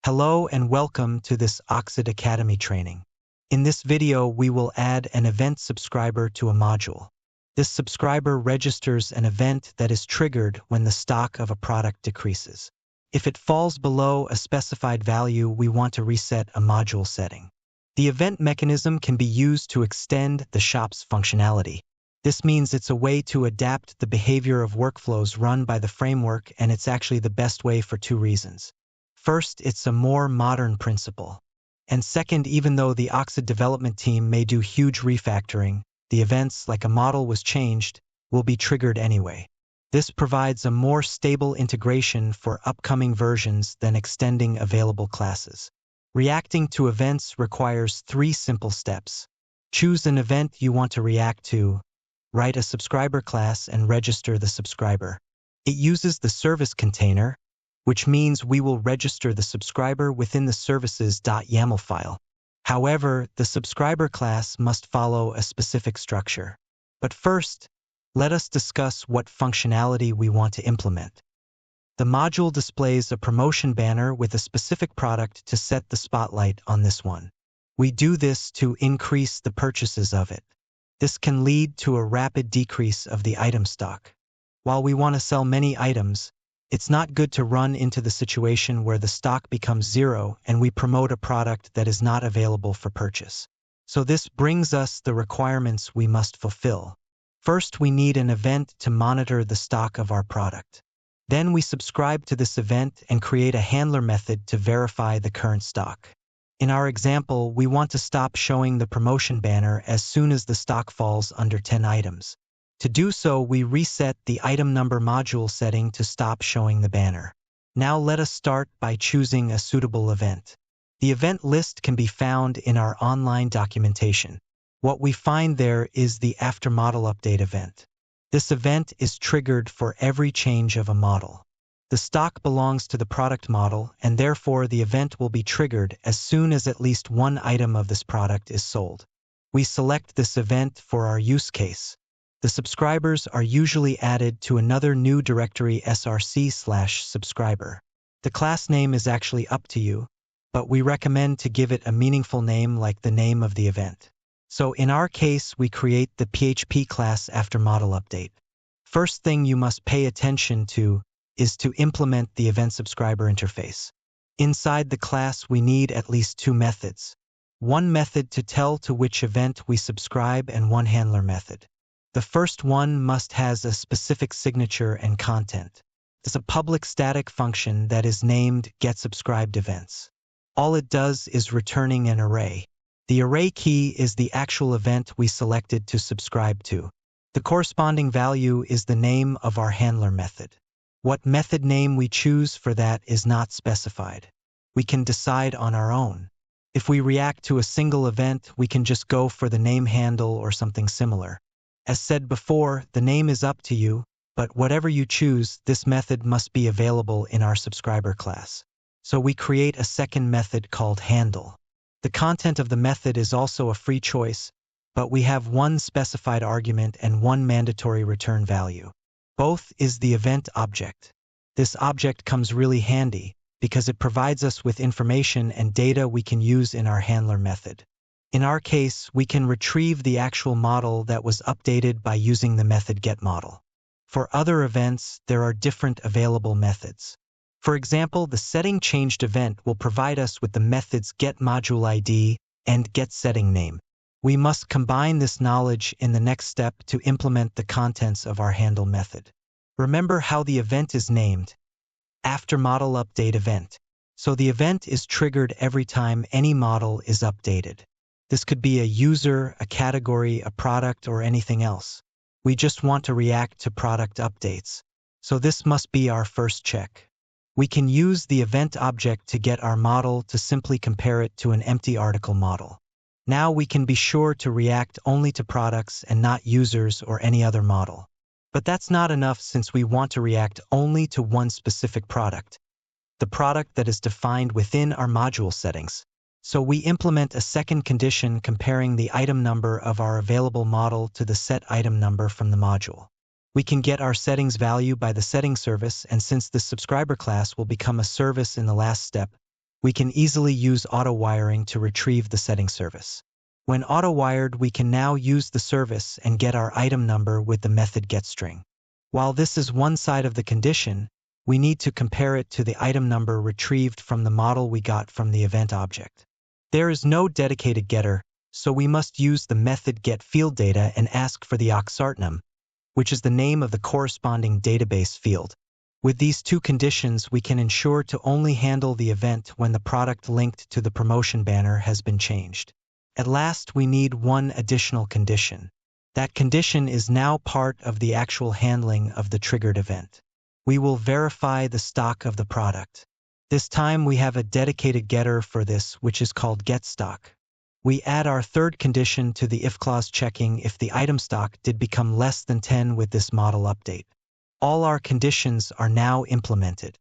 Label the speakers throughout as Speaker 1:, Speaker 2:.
Speaker 1: Hello and welcome to this OXID Academy training. In this video, we will add an event subscriber to a module. This subscriber registers an event that is triggered when the stock of a product decreases. If it falls below a specified value, we want to reset a module setting. The event mechanism can be used to extend the shop's functionality. This means it's a way to adapt the behavior of workflows run by the framework, and it's actually the best way for two reasons. First, it's a more modern principle. And second, even though the OXID development team may do huge refactoring, the events, like a model was changed, will be triggered anyway. This provides a more stable integration for upcoming versions than extending available classes. Reacting to events requires 3 simple steps. Choose an event you want to react to, write a subscriber class, and register the subscriber. It uses the service container, which means we will register the subscriber within the services.yaml file. However, the subscriber class must follow a specific structure. But first, let us discuss what functionality we want to implement. The module displays a promotion banner with a specific product to set the spotlight on this one. We do this to increase the purchases of it. This can lead to a rapid decrease of the item stock. While we want to sell many items, it's not good to run into the situation where the stock becomes 0 and we promote a product that is not available for purchase. So this brings us the requirements we must fulfill. First, we need an event to monitor the stock of our product. Then we subscribe to this event and create a handler method to verify the current stock. In our example, we want to stop showing the promotion banner as soon as the stock falls under 10 items. To do so, we reset the item number module setting to stop showing the banner. Now let us start by choosing a suitable event. The event list can be found in our online documentation. What we find there is the After Model Update event. This event is triggered for every change of a model. The stock belongs to the product model, and therefore the event will be triggered as soon as at least one item of this product is sold. We select this event for our use case. The subscribers are usually added to another new directory src/subscriber. The class name is actually up to you, but we recommend to give it a meaningful name like the name of the event. So in our case, we create the PHP class after model update. First thing you must pay attention to is to implement the event subscriber interface. Inside the class, we need at least 2 methods. One method to tell to which event we subscribe and one handler method. The first one must has a specific signature and content. It's a public static function that is named getSubscribedEvents. All it does is returning an array. The array key is the actual event we selected to subscribe to. The corresponding value is the name of our handler method. What method name we choose for that is not specified. We can decide on our own. If we react to a single event, we can just go for the name handle or something similar. As said before, the name is up to you, but whatever you choose, this method must be available in our subscriber class. So we create a second method called handle. The content of the method is also a free choice, but we have one specified argument and one mandatory return value. Both is the event object. This object comes really handy because it provides us with information and data we can use in our handler method. In our case, we can retrieve the actual model that was updated by using the method getModel. For other events, there are different available methods. For example, the settingChanged event will provide us with the methods getModuleID and getSettingName. We must combine this knowledge in the next step to implement the contents of our handle method. Remember how the event is named? After Model Update event. So the event is triggered every time any model is updated. This could be a user, a category, a product, or anything else. We just want to react to product updates. So this must be our first check. We can use the event object to get our model to simply compare it to an empty article model. Now we can be sure to react only to products and not users or any other model. But that's not enough since we want to react only to one specific product, the product that is defined within our module settings. So we implement a second condition comparing the item number of our available model to the set item number from the module. We can get our settings value by the settings service, and since this subscriber class will become a service in the last step, we can easily use auto-wiring to retrieve the settings service. When auto-wired, we can now use the service and get our item number with the method getString. While this is one side of the condition, we need to compare it to the item number retrieved from the model we got from the event object. There is no dedicated getter, so we must use the method getFieldData and ask for the OXID, which is the name of the corresponding database field. With these two conditions, we can ensure to only handle the event when the product linked to the promotion banner has been changed. At last, we need one additional condition. That condition is now part of the actual handling of the triggered event. We will verify the stock of the product. This time we have a dedicated getter for this, which is called getStock. We add our third condition to the if clause, checking if the item stock did become less than 10 with this model update. All our conditions are now implemented.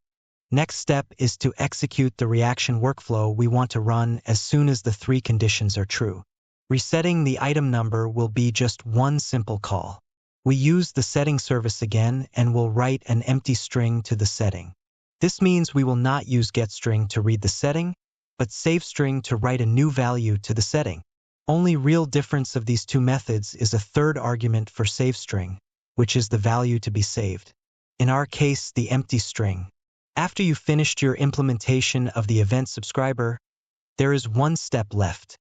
Speaker 1: Next step is to execute the reaction workflow we want to run as soon as the three conditions are true. Resetting the item number will be just one simple call. We use the setting service again and will write an empty string to the setting. This means we will not use getString to read the setting, but saveString to write a new value to the setting. Only real difference of these two methods is a third argument for saveString, which is the value to be saved. In our case, the empty string. After you finished your implementation of the event subscriber, there is one step left.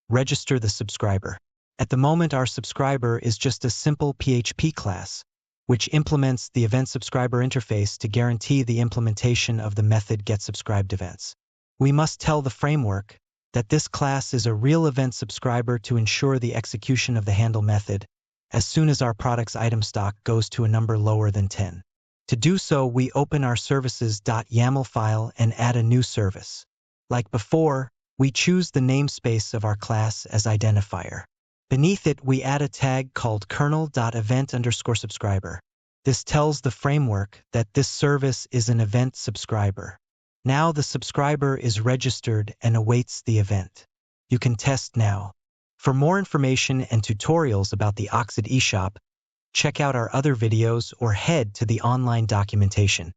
Speaker 1: Register the subscriber. At the moment, our subscriber is just a simple PHP class, which implements the event subscriber interface to guarantee the implementation of the method getSubscribedEvents. We must tell the framework that this class is a real event subscriber to ensure the execution of the handle method as soon as our product's item stock goes to a number lower than 10. To do so, we open our services.yaml file and add a new service. Like before, we choose the namespace of our class as identifier. Beneath it, we add a tag called kernel.event_subscriber. This tells the framework that this service is an event subscriber. Now the subscriber is registered and awaits the event. You can test now. For more information and tutorials about the OXID eShop, check out our other videos or head to the online documentation.